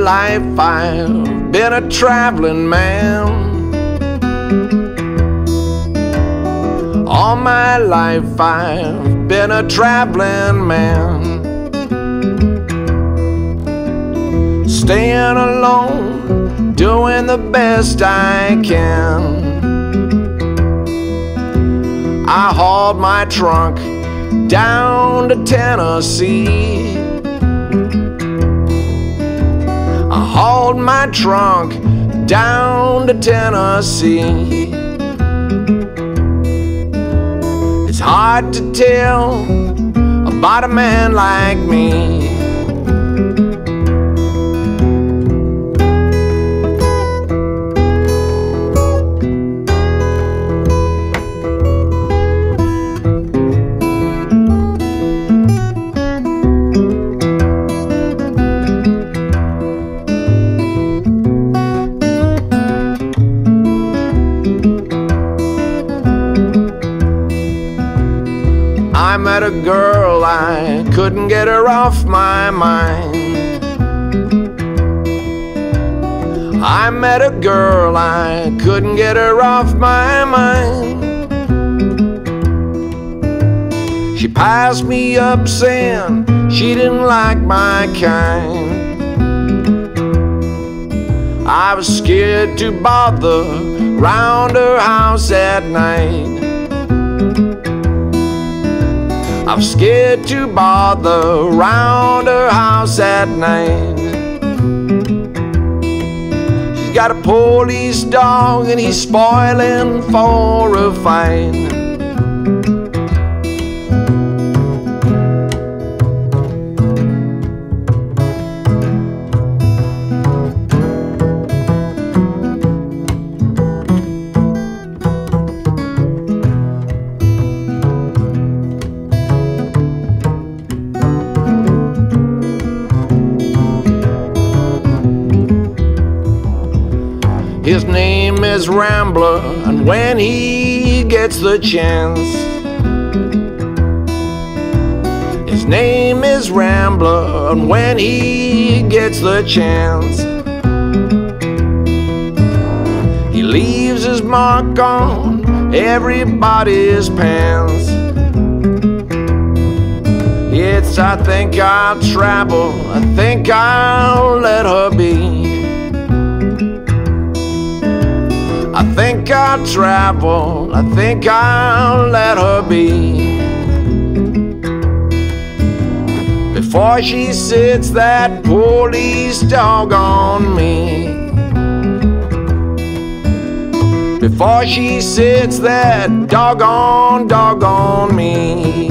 life I've been a traveling man. All my life I've been a traveling man. Staying alone, doing the best I can. I hauled my trunk down to Tennessee. I hauled my trunk down to Tennessee. It's hard to tell about a man like me. I met a girl, I couldn't get her off my mind. I met a girl, I couldn't get her off my mind. She passed me up saying she didn't like my kind. I was scared to bother round her house at night. I'm scared to bother round her house at night. She's got a police dog and he's spoiling for a fight. His name is Rambler, and when he gets the chance, his name is Rambler, and when he gets the chance, he leaves his mark on everybody's pants. It's I think I'll travel, I think I'll let her be. I think I'll travel, I think I'll let her be. Before she sits that police dog on me. Before she sits that doggone dog on me.